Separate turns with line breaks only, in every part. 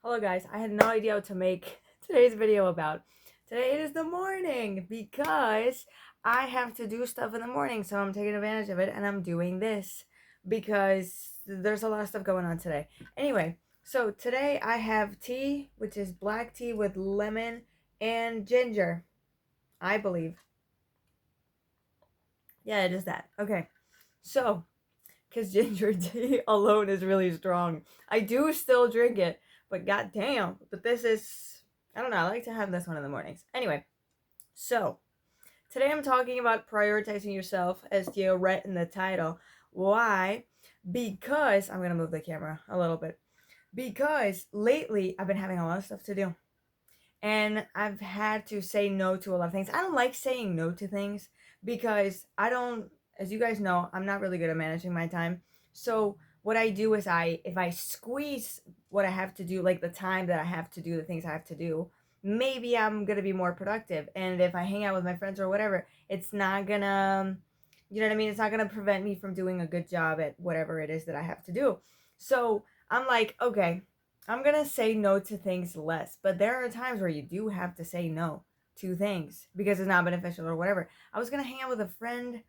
Hello guys, I had no idea what to make today's video about. Today it is the morning because I have to do stuff in the morning, so I'm taking advantage of it and I'm doing this because there's a lot of stuff going on today. Anyway, so today I have tea, which is black tea with lemon and ginger, I believe. Yeah, it is that. Okay, so because ginger tea alone is really strong. I do still drink it, but goddamn. But this is, I don't know, I like to have this one in the mornings. Anyway, so today I'm talking about prioritizing yourself, as you read in the title. Why? Because, I'm going to move the camera a little bit. Because lately I've been having a lot of stuff to do. And I've had to say no to a lot of things. I don't like saying no to things because I don't, as you guys know, I'm not really good at managing my time. So what I do is if I squeeze what I have to do, like the time that I have to do the things I have to do, maybe I'm gonna be more productive. And if I hang out with my friends or whatever, it's not gonna, you know what I mean? It's not gonna prevent me from doing a good job at whatever it is that I have to do. So I'm like, okay, I'm gonna say no to things less, but there are times where you do have to say no to things because it's not beneficial or whatever. I was gonna hang out with a friend.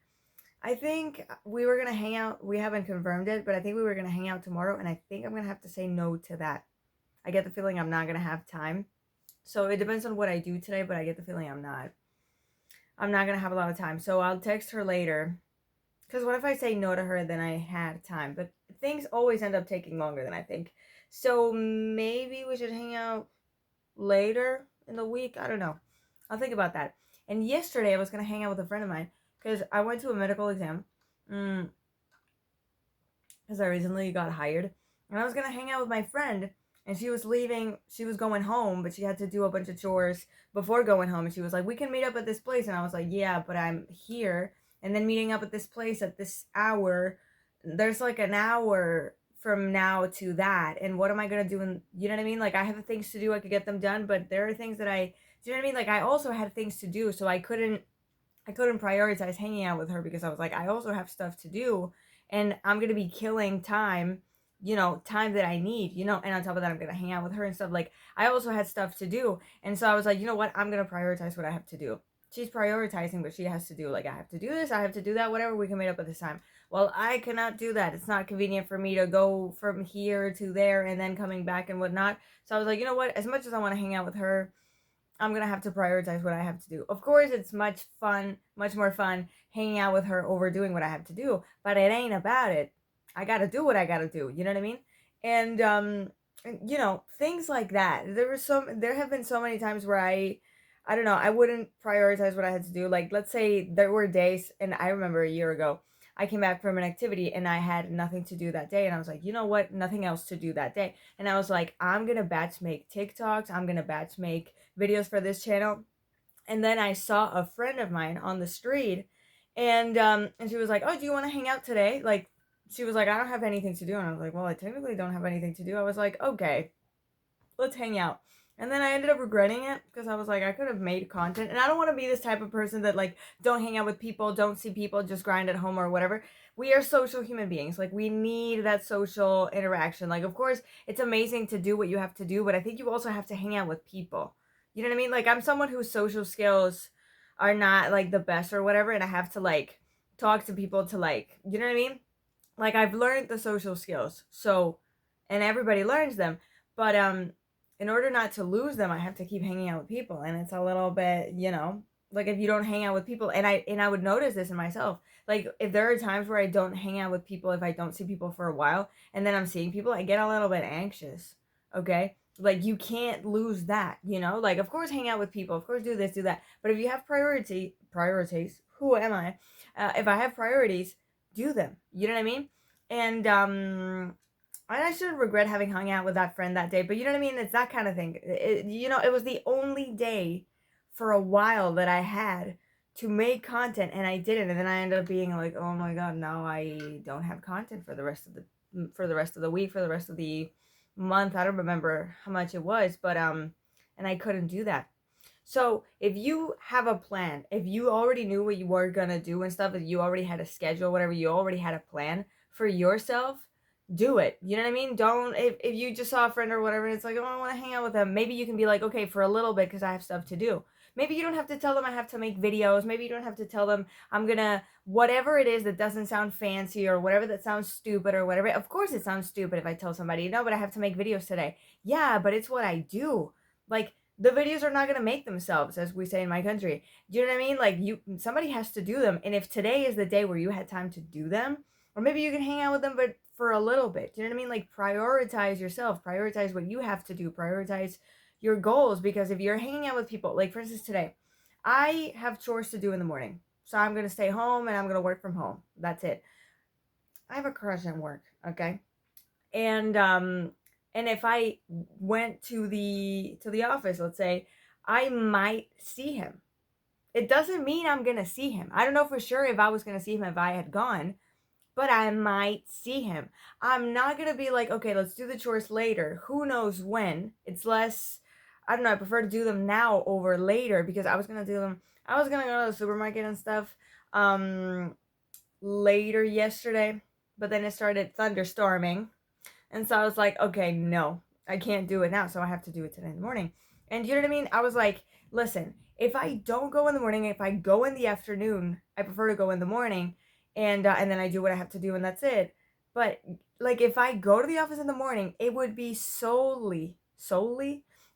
I think we were gonna hang out. We haven't confirmed it, but I think we were gonna hang out tomorrow, and I think I'm gonna have to say no to that. I get the feeling I'm not gonna have time. So it depends on what I do today, but I get the feeling I'm not. I'm not gonna have a lot of time. So I'll text her later. Because what if I say no to her, then I had time? But things always end up taking longer than I think. So maybe we should hang out later in the week. I don't know. I'll think about that. And yesterday I was gonna hang out with a friend of mine because I went to a medical exam. Because I recently got hired, and I was gonna hang out with my friend. And she was leaving. She was going home, but she had to do a bunch of chores before going home. And she was like, "We can meet up at this place." And I was like, "Yeah, but I'm here." And then meeting up at this place at this hour. There's like an hour from now to that, and what am I gonna do? And you know what I mean? Like I have things to do. I could get them done, but there are things that do you know what I mean? Like I also had things to do, so I couldn't prioritize hanging out with her because I was like, I also have stuff to do and I'm going to be killing time, time that I need, and on top of that, I'm going to hang out with her and stuff. Like, I also had stuff to do. And so I was like, you know what? I'm going to prioritize what I have to do. She's prioritizing what she has to do. Like, I have to do this, I have to do that, whatever, we can meet up at this time. Well, I cannot do that. It's not convenient for me to go from here to there and then coming back and whatnot. So I was like, you know what? As much as I want to hang out with her, I'm gonna have to prioritize what I have to do. Of course, it's much more fun hanging out with her over doing what I have to do, but it ain't about it. I gotta do what I gotta do. You know what I mean? And things like that. There have been so many times where I don't know, I wouldn't prioritize what I had to do. Like, let's say there were days, and I remember a year ago, I came back from an activity and I had nothing to do that day, and I was like, you know what? Nothing else to do that day, and I was like, I'm gonna batch make TikToks. I'm gonna batch make videos for this channel. And then I saw a friend of mine on the street, and she was like, "Oh, do you want to hang out today?" Like, she was like, "I don't have anything to do," and I was like, "Well, I technically don't have anything to do." I was like, "Okay, let's hang out." And then I ended up regretting it because I was like, I could have made content. And I don't want to be this type of person that, like, don't hang out with people, don't see people, just grind at home or whatever. We are social human beings. Like, we need that social interaction. Like, of course, it's amazing to do what you have to do, but I think you also have to hang out with people. You know what I mean? Like, I'm someone whose social skills are not, like, the best or whatever. And I have to, like, talk to people to, like, you know what I mean? Like, I've learned the social skills. So, and everybody learns them. But, in order not to lose them, I have to keep hanging out with people, and it's a little bit, like if you don't hang out with people, and I would notice this in myself. Like if there are times where I don't hang out with people, if I don't see people for a while, and then I'm seeing people, I get a little bit anxious. Okay, like you can't lose that, Like of course hang out with people, of course do this, do that, but if you have priorities, who am I? If I have priorities, do them. You know what I mean? And I shouldn't regret having hung out with that friend that day, but you know what I mean? It's that kind of thing. It was the only day for a while that I had to make content, and I didn't. And then I ended up being like, oh my god, now I don't have content for the rest of the week, for the rest of the month. I don't remember how much it was, but and I couldn't do that. So if you have a plan, if you already knew what you were gonna do and stuff, if you already had a schedule, whatever, you already had a plan for yourself, do it. You know what I mean? Don't, if you just saw a friend or whatever, and it's like, oh, I want to hang out with them. Maybe you can be like, okay, for a little bit because I have stuff to do. Maybe you don't have to tell them I have to make videos. Maybe you don't have to tell them I'm gonna, whatever it is that doesn't sound fancy or whatever that sounds stupid or whatever. Of course it sounds stupid if I tell somebody, no, but I have to make videos today. Yeah, but it's what I do. Like, the videos are not gonna make themselves, as we say in my country. Do you know what I mean? Like, somebody has to do them. And if today is the day where you had time to do them, or maybe you can hang out with them, but for a little bit. Do you know what I mean? Like, prioritize yourself, prioritize what you have to do, prioritize your goals. Because if you're hanging out with people, like for instance, today, I have chores to do in the morning. So I'm going to stay home and I'm going to work from home. That's it. I have a crush on work, okay? And if I went to the office, let's say, I might see him. It doesn't mean I'm going to see him. I don't know for sure if I was going to see him if I had gone, but I might see him. I'm not going to be like, okay, let's do the chores later. Who knows when? It's less, I don't know, I prefer to do them now over later because I was going to do them, I was going to go to the supermarket and stuff later yesterday, but then it started thunderstorming. And so I was like, okay, no, I can't do it now. So I have to do it today in the morning. And you know what I mean? I was like, listen, if I don't go in the morning, if I go in the afternoon, I prefer to go in the morning, and then I do what I have to do, and that's it. But like, if I go to the office in the morning, it would be solely,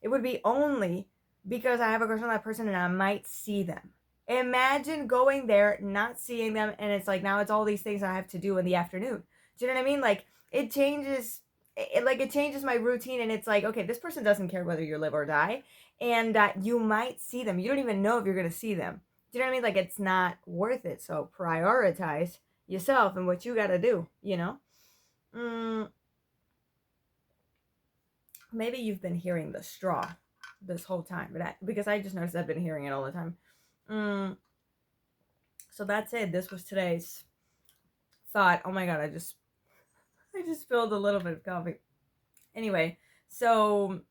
it would be only because I have a crush on that person and I might see them. Imagine going there, not seeing them, and it's like now it's all these things I have to do in the afternoon. Do you know what I mean? Like, it changes. It changes my routine, and it's like, okay, this person doesn't care whether you live or die, and you might see them. You don't even know if you're gonna see them. Do you know what I mean? Like, it's not worth it. So prioritize yourself and what you gotta do. You know. Maybe you've been hearing the straw this whole time, but because I just noticed I've been hearing it all the time. So that's it. This was today's thought. Oh my god, I just spilled a little bit of coffee. Anyway, so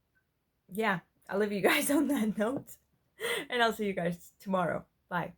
yeah, I'll leave you guys on that note, and I'll see you guys tomorrow. Bye.